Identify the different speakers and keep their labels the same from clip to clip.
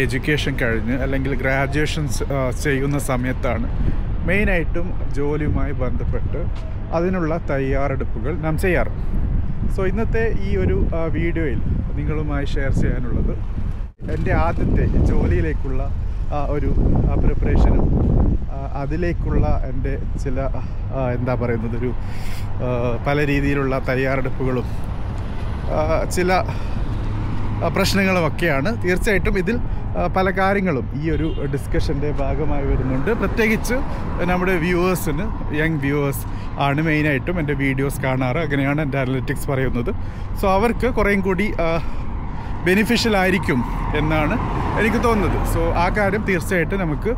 Speaker 1: Education കഴിഞ്ഞ് അല്ലെങ്കിൽ graduations ചെയ്യുന്ന സമയത്താണ് മെയിനായിട്ടും ജോലിയുമായി ബന്ധപ്പെട്ട് അതിനുള്ള തയ്യാറെടുപ്പുകൾ നാം ചെയ്യാറ്. സോ ഇന്നത്തെ ഈ ഒരു വീഡിയോയിൽ നിങ്ങളുമായി ഷെയർ ചെയ്യാനുള്ളത് എൻ്റെ ആദ്യത്തെ ജോലിയിലേക്കുള്ള ഒരു പ്രിപ്പറേഷനും അതിലേക്കുള്ള എൻ്റെ ചില എന്താ പറയുന്നത് ഒരു പല രീതിയിലുള്ള തയ്യാറെടുപ്പുകളും ചില പ്രശ്നങ്ങളുമൊക്കെയാണ്. തീർച്ചയായിട്ടും ഇതിൽ പല കാര്യങ്ങളും ഈ ഒരു ഡിസ്കഷൻ്റെ ഭാഗമായി വരുന്നുണ്ട്. പ്രത്യേകിച്ച് നമ്മുടെ വ്യൂവേഴ്സിന്, യങ് വ്യൂവേഴ്സ് ആണ് മെയിനായിട്ടും എൻ്റെ വീഡിയോസ് കാണാറ്. അങ്ങനെയാണ് എൻ്റെ അനലിറ്റിക്സ് പറയുന്നത്. സോ അവർക്ക് കുറേയും കൂടി ബെനിഫിഷ്യൽ ആയിരിക്കും എന്നാണ് എനിക്ക് തോന്നുന്നത്. സോ ആ കാര്യം തീർച്ചയായിട്ടും നമുക്ക്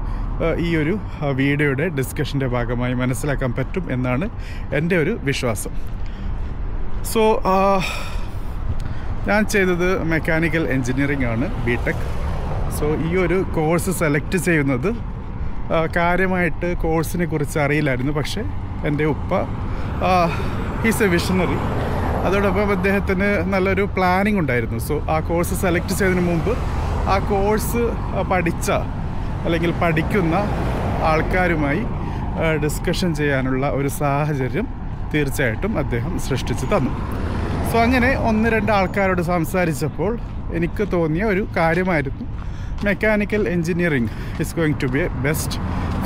Speaker 1: ഈ ഒരു വീഡിയോയുടെ ഡിസ്കഷൻ്റെ ഭാഗമായി മനസ്സിലാക്കാൻ പറ്റും എന്നാണ് എൻ്റെ ഒരു വിശ്വാസം. സോ ഞാൻ ചെയ്തത് മെക്കാനിക്കൽ എൻജിനീയറിംഗ് ആണ്, ബിടെക്. സോ ഈ ഒരു കോഴ്സ് സെലക്ട് ചെയ്യുന്നത് കാര്യമായിട്ട് കോഴ്സിനെ കുറിച്ച് അറിയില്ലായിരുന്നു. പക്ഷേ എൻ്റെ ഉപ്പ ഹീസ് എ വിഷണറി. അതോടൊപ്പം അദ്ദേഹത്തിന് നല്ലൊരു പ്ലാനിങ് ഉണ്ടായിരുന്നു. സോ ആ കോഴ്സ് സെലക്ട് ചെയ്തതിന് മുമ്പ് ആ കോഴ്സ് പഠിച്ച അല്ലെങ്കിൽ പഠിക്കുന്ന ആൾക്കാരുമായി ഡിസ്കഷൻ ചെയ്യാനുള്ള ഒരു സാഹചര്യം തീർച്ചയായിട്ടും അദ്ദേഹം സൃഷ്ടിച്ച് തന്നു. സോ അങ്ങനെ 1-2 ആൾക്കാരോട് സംസാരിച്ചപ്പോൾ എനിക്ക് തോന്നിയ ഒരു കാര്യമായിരുന്നു mechanical engineering is going to be a best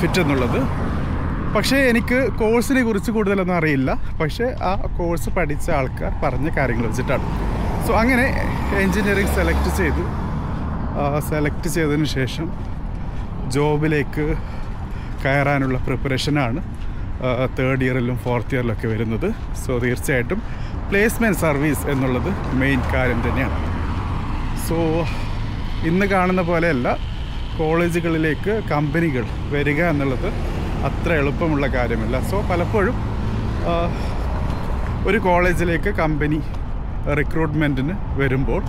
Speaker 1: fit എന്നുള്ളത്. പക്ഷേ എനിക്ക് കോഴ്സിനെ കുറിച്ച് കൂടുതലൊന്നും അറിയില്ല. പക്ഷേ ആ കോഴ്സ് പഠിച്ച ആൾക്കാർ പറഞ്ഞ കാര്യങ്ങൾ വെച്ചിട്ടാണ്. സോ അങ്ങനെ എൻജിനീയറിംഗ് സെലക്ട് ചെയ്തതിന് ശേഷം ജോബിലേക്ക് കയറാനുള്ള പ്രിപ്പറേഷനാണ് 3rd ഇയറിലും 4th ഇയറിലൊക്കെ വരുന്നത്. സോ തീർച്ചയായിട്ടും പ്ലേസ്മെൻറ്റ് സർവീസ് എന്നുള്ളത് മെയിൻ കാര്യം തന്നെയാണ്. സോ ഇന്ന് കാണുന്ന പോലെയല്ല കോളേജുകളിലേക്ക് കമ്പനികൾ വരിക എന്നുള്ളത് അത്ര എളുപ്പമുള്ള കാര്യമല്ല. സോ പലപ്പോഴും ഒരു കോളേജിലേക്ക് കമ്പനി റിക്രൂട്ട്മെൻറ്റിന് വരുമ്പോൾ,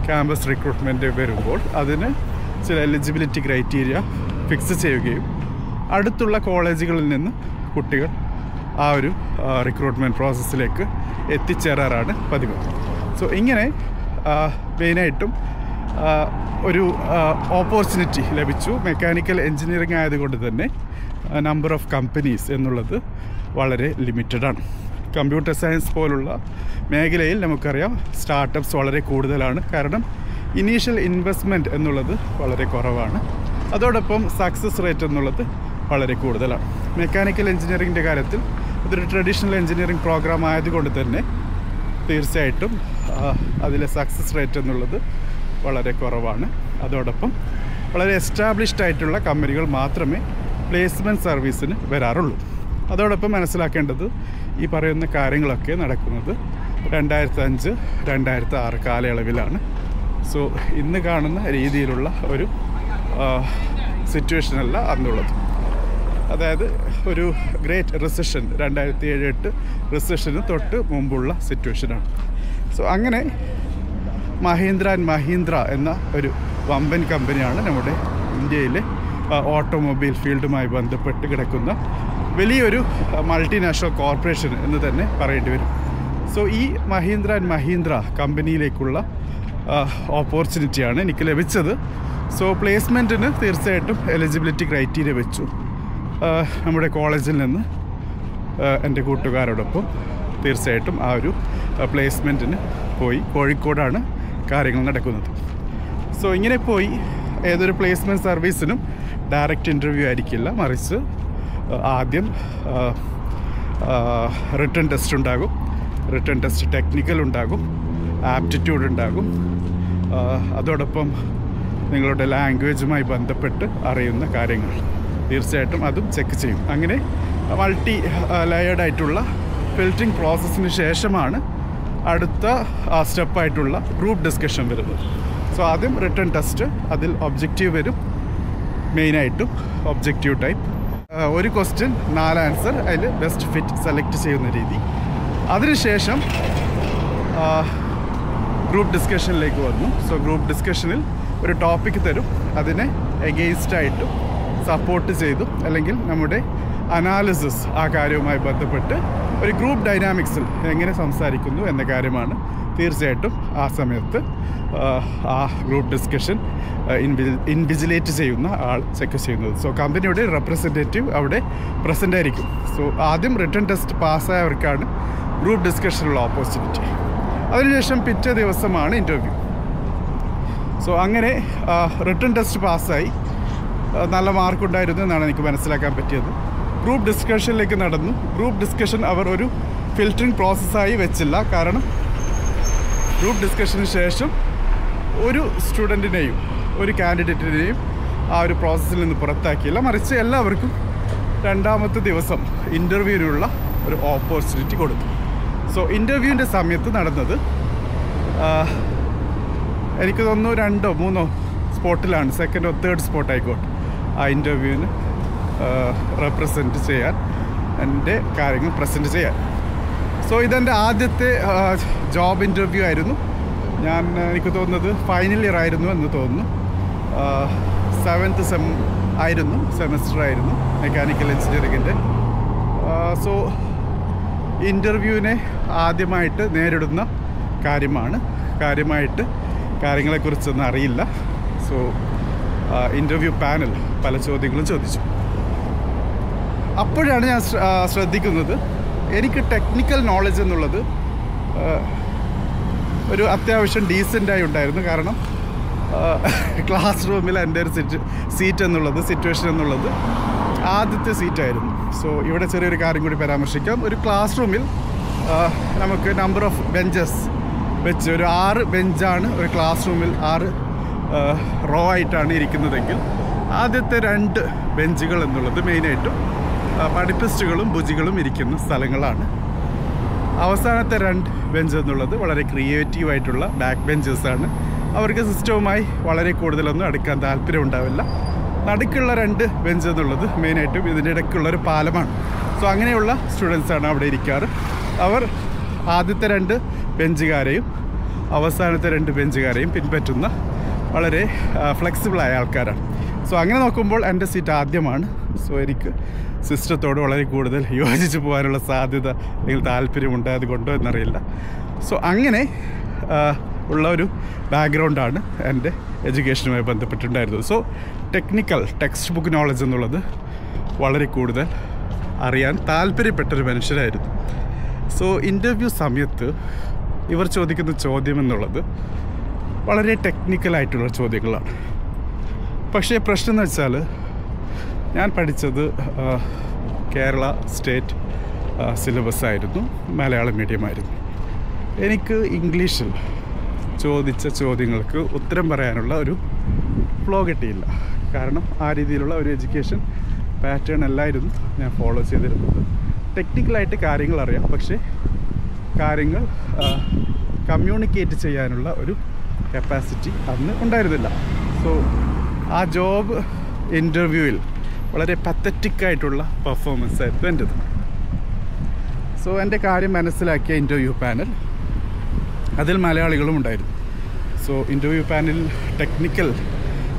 Speaker 1: ക്യാമ്പസ് റിക്രൂട്ട്മെൻറ്റ് വരുമ്പോൾ അതിന് ചില എലിജിബിലിറ്റി ക്രൈറ്റീരിയ ഫിക്സ് ചെയ്യുകയും അടുത്തുള്ള കോളേജുകളിൽ നിന്ന് കുട്ടികൾ ആ ഒരു റിക്രൂട്ട്മെൻറ്റ് പ്രോസസ്സിലേക്ക് എത്തിച്ചേരാറാണ് പതിവ്. സോ ഇങ്ങനെ മെയിനായിട്ടും ഒരു ഓപ്പർച്യൂണിറ്റി ലഭിച്ചു. മെക്കാനിക്കൽ എൻജിനീയറിംഗ് ആയതുകൊണ്ട് തന്നെ നമ്പർ ഓഫ് കമ്പനീസ് എന്നുള്ളത് വളരെ ലിമിറ്റഡാണ്. കമ്പ്യൂട്ടർ സയൻസ് പോലുള്ള മേഖലയിൽ നമുക്കറിയാം സ്റ്റാർട്ടപ്സ് വളരെ കൂടുതലാണ്. കാരണം ഇനീഷ്യൽ ഇൻവെസ്റ്റ്മെൻറ്റ് എന്നുള്ളത് വളരെ കുറവാണ്. അതോടൊപ്പം സക്സസ് റേറ്റ് എന്നുള്ളത് വളരെ കൂടുതലാണ്. മെക്കാനിക്കൽ എൻജിനീയറിങ്ങിൻ്റെ കാര്യത്തിൽ ഇതൊരു ട്രഡീഷണൽ എൻജിനീയറിംഗ് പ്രോഗ്രാം ആയതുകൊണ്ട് തന്നെ തീർച്ചയായിട്ടും അതിലെ സക്സസ് റേറ്റ് എന്നുള്ളത് വളരെ കുറവാണ്. അതോടൊപ്പം വളരെ എസ്റ്റാബ്ലിഷ്ഡ് ആയിട്ടുള്ള കമ്പനികൾ മാത്രമേ പ്ലേസ്മെൻറ്റ് സർവീസിന് വരാറുള്ളൂ. അതോടൊപ്പം മനസ്സിലാക്കേണ്ടത് ഈ പറയുന്ന കാര്യങ്ങളൊക്കെ നടക്കുന്നത് 2005-2006 കാലയളവിലാണ്. സോ ഇന്ന് കാണുന്ന രീതിയിലുള്ള ഒരു സിറ്റുവേഷനല്ല അന്നുള്ളത്. അതായത് ഒരു ഗ്രേറ്റ് റിസഷൻ 2007-8 റിസഷന് തൊട്ട് മുമ്പുള്ള സിറ്റുവേഷനാണ്. സോ അങ്ങനെ മഹീന്ദ്ര എന്ന ഒരു വമ്പൻ കമ്പനിയാണ് നമ്മുടെ ഇന്ത്യയിലെ ഓട്ടോമൊബൈൽ ഫീൽഡുമായി ബന്ധപ്പെട്ട് കിടക്കുന്ന വലിയൊരു മൾട്ടിനാഷണൽ കോർപ്പറേഷൻ എന്ന് തന്നെ പറയേണ്ടി വരും. സോ ഈ മഹീന്ദ്ര കമ്പനിയിലേക്കുള്ള ഓപ്പർച്യൂണിറ്റിയാണ് എനിക്ക് ലഭിച്ചത്. സോ പ്ലേസ്മെൻറ്റിന് തീർച്ചയായിട്ടും എലിജിബിലിറ്റി ക്രൈറ്റീരിയ വെച്ചു. നമ്മുടെ കോളേജിൽ നിന്ന് എൻ്റെ കൂട്ടുകാരോടൊപ്പം തീർച്ചയായിട്ടും ആ ഒരു പ്ലേസ്മെൻറ്റിന് പോയി. കോഴിക്കോടാണ് കാര്യങ്ങൾ നടക്കുന്നത്. സോ ഇങ്ങനെ പോയി ഏതൊരു പ്ലേസ്മെൻറ്റ് സർവീസിനും ഡയറക്റ്റ് ഇൻ്റർവ്യൂ ആയിരിക്കില്ല, മറിച്ച് ആദ്യം റിട്ടൺ ടെസ്റ്റ് ഉണ്ടാകും. റിട്ടൺ ടെസ്റ്റ് ടെക്നിക്കൽ ഉണ്ടാകും, ആപ്റ്റിറ്റ്യൂഡ് ഉണ്ടാകും. അതോടൊപ്പം നിങ്ങളുടെ ലാംഗ്വേജുമായി ബന്ധപ്പെട്ട് അറിയുന്ന കാര്യങ്ങൾ തീർച്ചയായിട്ടും അതും ചെക്ക് ചെയ്യും. അങ്ങനെ മൾട്ടി ലെയേർഡായിട്ടുള്ള ഫിൽറ്ററിങ് പ്രോസസ്സിന് ശേഷമാണ് അടുത്ത സ്റ്റെപ്പായിട്ടുള്ള ഗ്രൂപ്പ് ഡിസ്കഷൻ വരുന്നത്. സോ ആദ്യം റിട്ടൺ ടെസ്റ്റ്, അതിൽ ഒബ്ജക്റ്റീവ് വരും. മെയിനായിട്ടും ഒബ്ജക്റ്റീവ് ടൈപ്പ്, ഒരു ക്വസ്റ്റ്യൻ 4 ആൻസർ, അതിൽ ബെസ്റ്റ് ഫിറ്റ് സെലക്ട് ചെയ്യുന്ന രീതി. അതിനുശേഷം ഗ്രൂപ്പ് ഡിസ്കഷനിലേക്ക് വന്നു. സോ ഗ്രൂപ്പ് ഡിസ്കഷനിൽ ഒരു ടോപ്പിക്ക് തരും, അതിനെ എഗെയിൻസ്റ്റായിട്ടും സപ്പോർട്ട് ചെയ്തും അല്ലെങ്കിൽ നമ്മുടെ അനാലിസിസ് ആ കാര്യവുമായി ബന്ധപ്പെട്ട് ഒരു ഗ്രൂപ്പ് ഡൈനാമിക്സിൽ എങ്ങനെ സംസാരിക്കുന്നു എന്ന കാര്യമാണ് തീർച്ചയായിട്ടും ആ സമയത്ത് ആ ഗ്രൂപ്പ് ഡിസ്കഷൻ ഇൻവിജിലേറ്റ് ചെയ്യുന്ന ആൾ ചെക്ക് ചെയ്യുന്നത്. സോ കമ്പനിയുടെ റെപ്രസെൻറ്റേറ്റീവ് അവിടെ പ്രസൻ്റ് ആയിരിക്കും. സോ ആദ്യം റിട്ടൺ ടെസ്റ്റ് പാസ്സായവർക്കാണ് ഗ്രൂപ്പ് ഡിസ്കഷനുള്ള ഓപ്പർച്യൂണിറ്റി. അതിനുശേഷം പിറ്റേ ദിവസമാണ് ഇൻ്റർവ്യൂ. സോ അങ്ങനെ റിട്ടൺ ടെസ്റ്റ് പാസ്സായി, നല്ല മാർക്കുണ്ടായിരുന്നു എന്നാണ് എനിക്ക് മനസ്സിലാക്കാൻ പറ്റിയത്. ഗ്രൂപ്പ് ഡിസ്കഷനിലേക്ക് നടന്നു. ഗ്രൂപ്പ് ഡിസ്കഷൻ അവർ ഒരു ഫിൽറ്ററിങ് പ്രോസസ്സായി വെച്ചില്ല. കാരണം ഗ്രൂപ്പ് ഡിസ്കഷന് ശേഷം ഒരു സ്റ്റുഡൻറ്റിനെയും ഒരു കാൻഡിഡേറ്റിനെയും ആ ഒരു പ്രോസസ്സിൽ നിന്ന് പുറത്താക്കിയില്ല. മറിച്ച് എല്ലാവർക്കും രണ്ടാമത്തെ ദിവസം ഇൻ്റർവ്യൂവിനുള്ള ഒരു ഓപ്പർച്യൂണിറ്റി കൊടുത്തു. സോ ഇൻ്റർവ്യൂവിൻ്റെ സമയത്ത് നടന്നത് എനിക്ക് തോന്നുന്നു 2 or 3 സ്പോട്ടിലാണ്, 2nd or 3rd spot ആയിക്കോട്ടെ, ആ ഇൻ്റർവ്യൂവിന് റെപ്രസെൻറ്റ് ചെയ്യാൻ, എൻ്റെ കാര്യങ്ങൾ പ്രസൻറ്റ് ചെയ്യാൻ. സോ ഇതെൻ്റെ ആദ്യത്തെ ജോബ് ഇൻ്റർവ്യൂ ആയിരുന്നു. എനിക്ക് തോന്നുന്നത് ഫൈനൽ ഇയർ ആയിരുന്നു എന്ന് തോന്നുന്നു. 7th സെമസ്റ്റർ ആയിരുന്നു മെക്കാനിക്കൽ എഞ്ചിനീയറിങ്ങിൻ്റെ. സോ ഇൻ്റർവ്യൂവിനെ ആദ്യമായിട്ട് നേരിടുന്ന കാര്യമായിട്ട് കാര്യങ്ങളെക്കുറിച്ചൊന്നും അറിയില്ല. സോ ഇൻ്റർവ്യൂ പാനൽ പല ചോദ്യങ്ങളും ചോദിച്ചു. അപ്പോഴാണ് ഞാൻ ശ്രദ്ധിക്കുന്നത് എനിക്ക് ടെക്നിക്കൽ നോളജ് എന്നുള്ളത് ഒരു അത്യാവശ്യം ഡീസൻ്റായി ഉണ്ടായിരുന്നു. കാരണം ക്ലാസ് റൂമിൽ എൻ്റെ ഒരു സിറ്റുവേഷൻ എന്നുള്ളത് ആദ്യത്തെ സീറ്റായിരുന്നു. സോ ഇവിടെ ചെറിയൊരു കാര്യം കൂടി പരാമർശിക്കാം. ഒരു ക്ലാസ് റൂമിൽ നമുക്ക് നമ്പർ ഓഫ് ബെഞ്ചസ് വെച്ച് ഒരു 6 ബെഞ്ചാണ് ഒരു ക്ലാസ് റൂമിൽ 6 റോ ആയിട്ടാണ് ഇരിക്കുന്നതെങ്കിൽ ആദ്യത്തെ 2 ബെഞ്ചുകൾ എന്നുള്ളത് മെയിനായിട്ടും പഠിപ്പിസ്റ്റുകളും ഭുജികളും ഇരിക്കുന്ന സ്ഥലങ്ങളാണ്. അവസാനത്തെ 2 ബെഞ്ച് എന്നുള്ളത് വളരെ ക്രിയേറ്റീവായിട്ടുള്ള ബാക്ക് ബെഞ്ചേഴ്സാണ്. അവർക്ക് സിസ്റ്റവുമായി വളരെ കൂടുതലൊന്നും അടുക്കാൻ താല്പര്യം ഉണ്ടാവില്ല. നടുക്കുള്ള 2 ബെഞ്ച് എന്നുള്ളത് മെയിനായിട്ടും ഇതിൻ്റെ ഇടയ്ക്കുള്ളൊരു പാലമാണ്. സോ അങ്ങനെയുള്ള സ്റ്റുഡൻസാണ് അവിടെ ഇരിക്കാറ്. അവർ ആദ്യത്തെ 2 ബെഞ്ചുകാരെയും അവസാനത്തെ 2 ബെഞ്ചുകാരെയും പിൻപറ്റുന്ന വളരെ ഫ്ലെക്സിബിളായ ആൾക്കാരാണ്. സോ അങ്ങനെ നോക്കുമ്പോൾ എൻ്റെ സീറ്റ് ആദ്യമാണ്. സോ എനിക്ക് സിസ്റ്റത്തോട് വളരെ കൂടുതൽ യോജിച്ച് പോകാനുള്ള സാധ്യത അല്ലെങ്കിൽ താല്പര്യമുണ്ടായത് കൊണ്ടോ എന്നറിയില്ല. സോ അങ്ങനെ ഉള്ള ഒരു ബാക്ക്ഗ്രൗണ്ടാണ് എൻ്റെ എഡ്യൂക്കേഷനുമായി ബന്ധപ്പെട്ടുണ്ടായിരുന്നത്. സോ ടെക്സ്റ്റ് ബുക്ക് നോളജ് എന്നുള്ളത് വളരെ കൂടുതൽ അറിയാൻ താല്പര്യപ്പെട്ടൊരു മനുഷ്യരായിരുന്നു. സോ ഇൻ്റർവ്യൂ സമയത്ത് ഇവർ ചോദിക്കുന്ന ചോദ്യം എന്നുള്ളത് വളരെ ടെക്നിക്കലായിട്ടുള്ള ചോദ്യങ്ങളാണ്. പക്ഷേ പ്രശ്നം എന്ന് വെച്ചാൽ ഞാൻ പഠിച്ചത് കേരള സ്റ്റേറ്റ് സിലബസ് ആയിരുന്നു, മലയാളം മീഡിയമായിരുന്നു. എനിക്ക് ഇംഗ്ലീഷിൽ ചോദിച്ച ചോദ്യങ്ങൾക്ക് ഉത്തരം പറയാനുള്ള ഒരു ഫ്ലോ കിട്ടിയില്ല. കാരണം ആ രീതിയിലുള്ള ഒരു എഡ്യൂക്കേഷൻ പാറ്റേൺ അല്ലായിരുന്നു ഞാൻ ഫോളോ ചെയ്തിരുന്നത്. ടെക്നിക്കലായിട്ട് കാര്യങ്ങൾ അറിയാം, പക്ഷേ കാര്യങ്ങൾ കമ്മ്യൂണിക്കേറ്റ് ചെയ്യാനുള്ള ഒരു കപ്പാസിറ്റി അന്ന് ഉണ്ടായിരുന്നില്ല. സോ ആ ജോബ് ഇൻ്റർവ്യൂവിൽ വളരെ പത്തറ്റിക്കായിട്ടുള്ള പെർഫോമൻസ് ആയിരുന്നു എൻ്റെത്. സോ എൻ്റെ കാര്യം മനസ്സിലാക്കിയ ഇൻ്റർവ്യൂ പാനൽ, അതിൽ മലയാളികളും ഉണ്ടായിരുന്നു. സോ ഇൻ്റർവ്യൂ പാനലിൽ ടെക്നിക്കൽ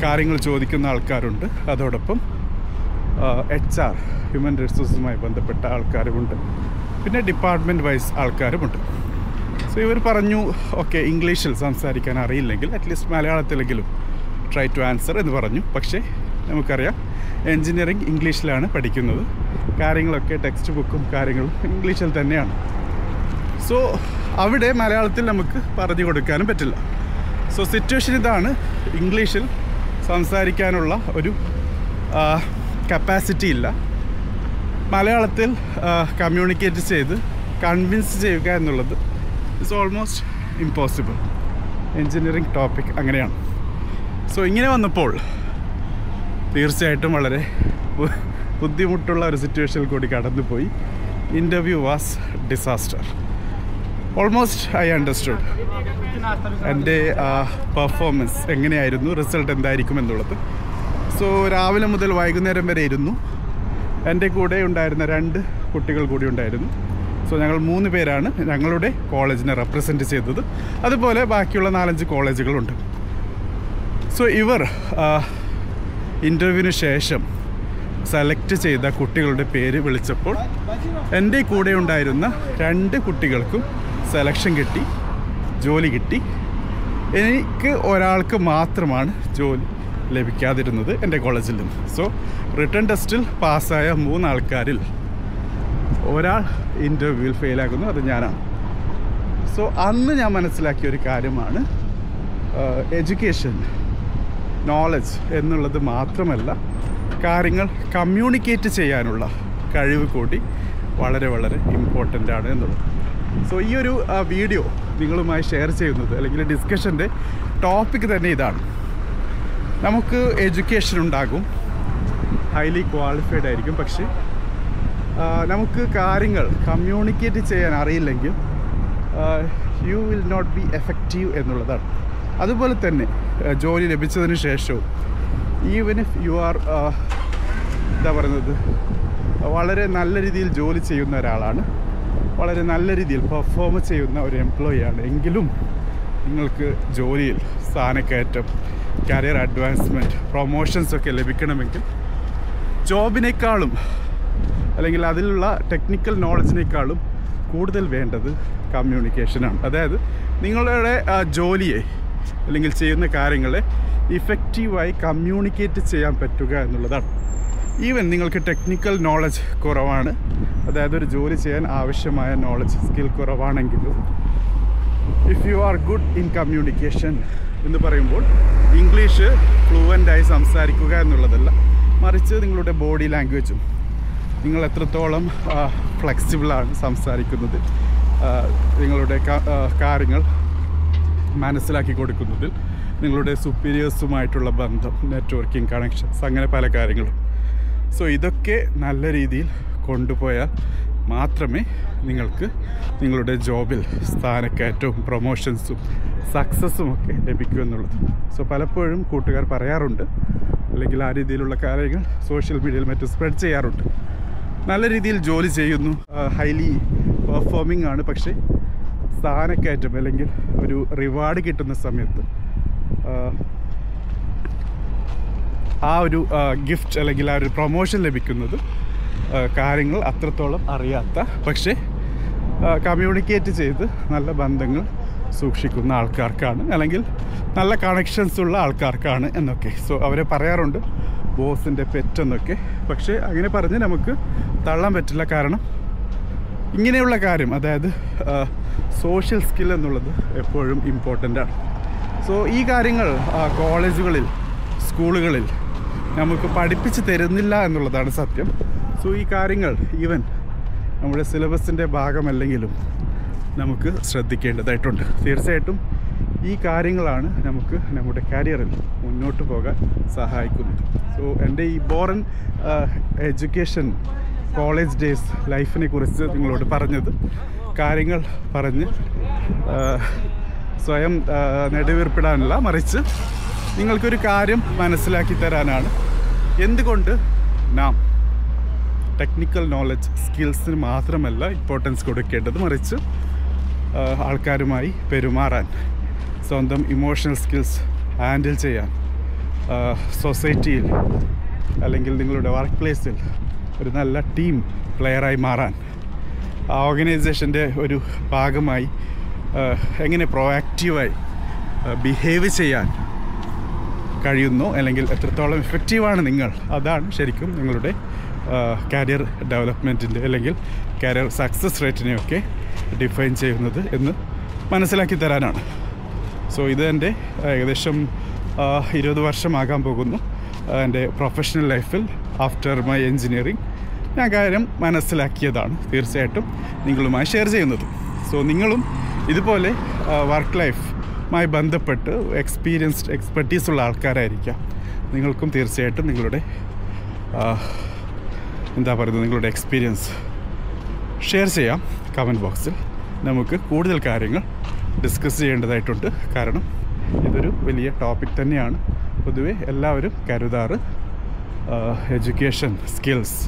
Speaker 1: കാര്യങ്ങൾ ചോദിക്കുന്ന ആൾക്കാരുണ്ട്, അതോടൊപ്പം HR ഹ്യൂമൻ റിസോഴ്സുമായി ബന്ധപ്പെട്ട ആൾക്കാരുമുണ്ട്, പിന്നെ ഡിപ്പാർട്ട്മെൻറ്റ് വൈസ് ആൾക്കാരുമുണ്ട്. സോ ഇവർ പറഞ്ഞു, ഓക്കെ, ഇംഗ്ലീഷിൽ സംസാരിക്കാൻ അറിയില്ലെങ്കിൽ അറ്റ്ലീസ്റ്റ് മലയാളത്തിലെങ്കിലും ട്രൈ ടു ആൻസർ എന്ന് പറഞ്ഞു. പക്ഷേ നമുക്കറിയാം എൻജിനീയറിംഗ് ഇംഗ്ലീഷിലാണ് പഠിക്കുന്നത്, കാര്യങ്ങളൊക്കെ ടെക്സ്റ്റ് ബുക്കും കാര്യങ്ങളും ഇംഗ്ലീഷിൽ തന്നെയാണ്. സോ അവിടെ മലയാളത്തിൽ നമുക്ക് പറഞ്ഞു കൊടുക്കാനും പറ്റില്ല. സോ സിറ്റുവേഷൻ ഇതാണ്, ഇംഗ്ലീഷിൽ സംസാരിക്കാനുള്ള ഒരു കപ്പാസിറ്റി ഇല്ല. മലയാളത്തിൽ കമ്മ്യൂണിക്കേറ്റ് ചെയ്ത് കൺവിൻസ് ചെയ്യുക എന്നുള്ളത് it's almost impossible. Engineering topic അങ്ങനെയാണ്. സോ ഇങ്ങനെ വന്നപ്പോൾ തീർച്ചയായിട്ടും വളരെ ബുദ്ധിമുട്ടുള്ള ഒരു സിറ്റുവേഷനിൽ കൂടി കടന്നുപോയി. Interview was disaster. Almost I understood എൻ്റെ പെർഫോമൻസ് എങ്ങനെയായിരുന്നു, റിസൾട്ട് എന്തായിരിക്കും എന്നുള്ളത്. സോ രാവിലെ മുതൽ വൈകുന്നേരം വരെ ഇരുന്നു. എൻ്റെ കൂടെ ഉണ്ടായിരുന്ന 2 കുട്ടികൾ കൂടി ഉണ്ടായിരുന്നു. സോ ഞങ്ങൾ 3 പേരാണ് ഞങ്ങളുടെ കോളേജിനെ റെപ്രസെൻറ്റ് ചെയ്തത്. അതുപോലെ ബാക്കിയുള്ള 4-5 കോളേജുകളുണ്ട്. സോ ഇവർ ഇൻ്റർവ്യൂവിന് ശേഷം സെലക്ട് ചെയ്ത കുട്ടികളുടെ പേര് വിളിച്ചപ്പോൾ എൻ്റെ കൂടെ ഉണ്ടായിരുന്ന 2 കുട്ടികൾക്കും സെലക്ഷൻ കിട്ടി. ജോലി കിട്ടി. എനിക്ക് ഒരാൾക്ക് മാത്രമാണ് ജോലി ലഭിക്കാതിരുന്നത് എൻ്റെ കോളേജിൽ നിന്ന്. സോ റിട്ടേൺ ടെസ്റ്റിൽ പാസ്സായ 3 ആൾക്കാരിൽ ഒരാൾ ഇൻ്റർവ്യൂവിൽ ഫെയിലാക്കുന്നു, അത് ഞാനാണ്. സോ അന്ന് ഞാൻ മനസ്സിലാക്കിയ ഒരു കാര്യമാണ് എഡ്യൂക്കേഷൻ, നോളജ് എന്നുള്ളത് മാത്രമല്ല, കാര്യങ്ങൾ കമ്മ്യൂണിക്കേറ്റ് ചെയ്യാനുള്ള കഴിവ് കൂടി വളരെ വളരെ ഇമ്പോർട്ടൻ്റ് ആണ് എന്നുള്ളത്. സോ ഈ ഒരു വീഡിയോ നിങ്ങളുമായി ഷെയർ ചെയ്യുന്നത്, അല്ലെങ്കിൽ ഡിസ്കഷൻ്റെ ടോപ്പിക് തന്നെ ഇതാണ്. നമുക്ക് എഡ്യൂക്കേഷൻ ഉണ്ടാകും, ഹൈലി ക്വാളിഫൈഡ് ആയിരിക്കും, പക്ഷേ നമുക്ക് കാര്യങ്ങൾ കമ്മ്യൂണിക്കേറ്റ് ചെയ്യാൻ അറിയില്ലെങ്കിൽ you will not be effective എന്നുള്ളതാണ്. അതുപോലെ തന്നെ ജോലി ലഭിച്ചതിന് ശേഷവും ഈവൻ ഇഫ് യു ആർ എന്താ പറയുന്നത്, വളരെ നല്ല രീതിയിൽ ജോലി ചെയ്യുന്ന ഒരാളാണ്, വളരെ നല്ല രീതിയിൽ പെർഫോം ചെയ്യുന്ന ഒരു എംപ്ലോയിയാണ് എങ്കിലും നിങ്ങൾക്ക് ജോലിയിൽ സ്ഥാനക്കയറ്റം, കരിയർ അഡ്വാൻസ്മെൻറ്റ്, പ്രൊമോഷൻസൊക്കെ ലഭിക്കണമെങ്കിൽ ജോബിനേക്കാളും അല്ലെങ്കിൽ അതിലുള്ള ടെക്നിക്കൽ നോളജിനേക്കാളും കൂടുതൽ വേണ്ടത് കമ്മ്യൂണിക്കേഷനാണ്. അതായത് നിങ്ങളുടെ ജോലിയെ അല്ലെങ്കിൽ ചെയ്യുന്ന കാര്യങ്ങളെ ഇഫക്റ്റീവായി കമ്മ്യൂണിക്കേറ്റ് ചെയ്യാൻ പറ്റുക എന്നുള്ളതാണ്. ഈവൻ നിങ്ങൾക്ക് ടെക്നിക്കൽ നോളജ് കുറവാണ്, അതായത് ഒരു ജോലി ചെയ്യാൻ ആവശ്യമായ നോളജ് സ്കിൽ കുറവാണെങ്കിലും if you are good in communication എന്ന് പറയുമ്പോൾ ഇംഗ്ലീഷ് ഫ്ലുവൻ്റായി സംസാരിക്കുക എന്നുള്ളതല്ല, മറിച്ച് നിങ്ങളുടെ ബോഡി ലാംഗ്വേജും നിങ്ങൾ എത്രത്തോളം ഫ്ലെക്സിബിളാണ് സംസാരിക്കുന്നത്, നിങ്ങളുടെ കാര്യങ്ങൾ മനസ്സിലാക്കി കൊടുക്കുന്നതിൽ, നിങ്ങളുടെ സുപ്പീരിയേഴ്സുമായിട്ടുള്ള ബന്ധം, നെറ്റ്വർക്കിംഗ്, കണക്ഷൻസ്, അങ്ങനെ പല കാര്യങ്ങളും. സോ ഇതൊക്കെ നല്ല രീതിയിൽ കൊണ്ടുപോയാൽ മാത്രമേ നിങ്ങൾക്ക് നിങ്ങളുടെ ജോബിൽ സ്ഥാനക്കയറ്റവും പ്രൊമോഷൻസും സക്സസ്സും ഒക്കെ ലഭിക്കൂ എന്നുള്ളത്. സോ പലപ്പോഴും കൂട്ടുകാർ പറയാറുണ്ട്, അല്ലെങ്കിൽ ആ രീതിയിലുള്ള കാര്യങ്ങൾ സോഷ്യൽ മീഡിയയിൽ മറ്റും സ്പ്രെഡ് ചെയ്യാറുണ്ട്. നല്ല രീതിയിൽ ജോലി ചെയ്യുന്നു, ഹൈലി പെർഫോമിംഗ് ആണ്, പക്ഷേ സ്ഥാനക്കയറ്റം അല്ലെങ്കിൽ ഒരു റിവാർഡ് കിട്ടുന്ന സമയത്ത് ആ ഒരു ഗിഫ്റ്റ് അല്ലെങ്കിൽ ആ ഒരു പ്രൊമോഷൻ ലഭിക്കുന്നത് കാര്യങ്ങൾ അത്രത്തോളം അറിയാത്ത, പക്ഷേ കമ്മ്യൂണിക്കേറ്റ് ചെയ്ത് നല്ല ബന്ധങ്ങൾ സൂക്ഷിക്കുന്ന ആൾക്കാർക്കാണ്, അല്ലെങ്കിൽ നല്ല കണക്ഷൻസ് ഉള്ള ആൾക്കാർക്കാണ് എന്നൊക്കെ. സോ അവരെ പറയാറുണ്ട് ബോസിൻ്റെ പെറ്റെന്നൊക്കെ. പക്ഷേ അങ്ങനെ പറഞ്ഞ് നമുക്ക് തള്ളാൻ പറ്റില്ല, കാരണം ഇങ്ങനെയുള്ള കാര്യം, അതായത് സോഷ്യൽ സ്കിൽ എന്നുള്ളത് എപ്പോഴും ഇമ്പോർട്ടൻ്റ് ആണ്. സോ ഈ കാര്യങ്ങൾ കോളേജുകളിൽ, സ്കൂളുകളിൽ നമുക്ക് പഠിപ്പിച്ച് തരുന്നില്ല എന്നുള്ളതാണ് സത്യം. സോ ഈ കാര്യങ്ങൾ ഈവൻ നമ്മുടെ സിലബസിൻ്റെ ഭാഗമല്ലെങ്കിലും നമുക്ക് ശ്രദ്ധിക്കേണ്ടതായിട്ടുണ്ട്. തീർച്ചയായിട്ടും ഈ കാര്യങ്ങളാണ് നമുക്ക് നമ്മുടെ കരിയറിൽ മുന്നോട്ട് പോകാൻ സഹായിക്കുന്നത്. സോ എൻ്റെ ഈ ബോറൻ എഡ്യൂക്കേഷൻ കോളേജ് ഡേയ്സ് ലൈഫിനെ കുറിച്ച് നിങ്ങളോട് പറഞ്ഞത്, കാര്യങ്ങൾ പറഞ്ഞ് സ്വയം നെടുവീർപ്പിടാനല്ല, മറിച്ച് നിങ്ങൾക്കൊരു കാര്യം മനസ്സിലാക്കി തരാനാണ്. എന്തുകൊണ്ട് നാം ടെക്നിക്കൽ നോളജ് സ്കിൽസിന് മാത്രമല്ല ഇമ്പോർട്ടൻസ് കൊടുക്കേണ്ടത്, മറിച്ച് ആൾക്കാരുമായി പെരുമാറാൻ, സ്വന്തം ഇമോഷണൽ സ്കിൽസ് ഹാൻഡിൽ ചെയ്യാൻ, സൊസൈറ്റിയിൽ അല്ലെങ്കിൽ നിങ്ങളുടെ വർക്ക് പ്ലേസിൽ ഒരു നല്ല ടീം പ്ലെയറായി മാറാൻ, ആ ഓർഗനൈസേഷൻ്റെ ഒരു ഭാഗമായി എങ്ങനെ പ്രോആക്റ്റീവായി ബിഹേവ് ചെയ്യാൻ കഴിയുന്നു, അല്ലെങ്കിൽ എത്രത്തോളം എഫക്റ്റീവാണ് നിങ്ങൾ, അതാണ് ശരിക്കും നിങ്ങളുടെ കരിയർ ഡെവലപ്മെൻറ്റിൻ്റെ അല്ലെങ്കിൽ കരിയർ സക്സസ് റേറ്റിനെയൊക്കെ ഡിഫൈൻ ചെയ്യുന്നത് എന്ന് മനസ്സിലാക്കി തരാനാണ്. സോ ഇത് എൻ്റെ ഏകദേശം 20 വർഷമാകാൻ പോകുന്നു. എൻ്റെ പ്രൊഫഷണൽ ലൈഫിൽ ആഫ്റ്റർ മൈ എൻജിനീയറിങ് ഞാൻ കാര്യം മനസ്സിലാക്കിയതാണ് തീർച്ചയായിട്ടും നിങ്ങളുമായി ഷെയർ ചെയ്യുന്നത്. സോ നിങ്ങളും ഇതുപോലെ വർക്ക് ലൈഫുമായി ബന്ധപ്പെട്ട് എക്സ്പെർട്ടീസുള്ള ആൾക്കാരായിരിക്കാം. നിങ്ങൾക്കും തീർച്ചയായിട്ടും നിങ്ങളുടെ നിങ്ങളുടെ എക്സ്പീരിയൻസ് ഷെയർ ചെയ്യാം കമൻറ്റ് ബോക്സിൽ. നമുക്ക് കൂടുതൽ കാര്യങ്ങൾ ഡിസ്കസ് ചെയ്യേണ്ടതായിട്ടുണ്ട്, കാരണം ഇതൊരു വലിയ ടോപ്പിക് തന്നെയാണ്. പൊതുവെ എല്ലാവരും കരുതാറ് എഡ്യൂക്കേഷൻ, സ്കിൽസ്,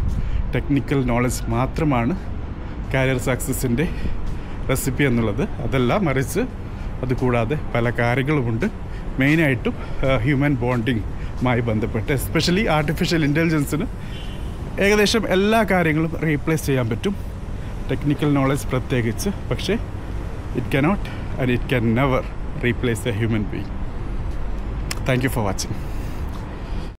Speaker 1: ടെക്നിക്കൽ നോളജ് മാത്രമാണ് കരിയർ സക്സസിൻ്റെ റെസിപ്പി എന്നുള്ളത്. അതല്ല, മറിച്ച് അതുകൂടാതെ പല കാര്യങ്ങളുമുണ്ട്. മെയിനായിട്ടും ഹ്യൂമൻ ബോണ്ടിങ്ങുമായി ബന്ധപ്പെട്ട്, എസ്പെഷ്യലി ആർട്ടിഫിഷ്യൽ ഇൻ്റലിജൻസിന് ഏകദേശം എല്ലാ കാര്യങ്ങളും റീപ്ലേസ് ചെയ്യാൻ പറ്റും, ടെക്നിക്കൽ നോളജ് പ്രത്യേകിച്ച്. പക്ഷേ it cannot and it can never replace a human being. Thank you for watching.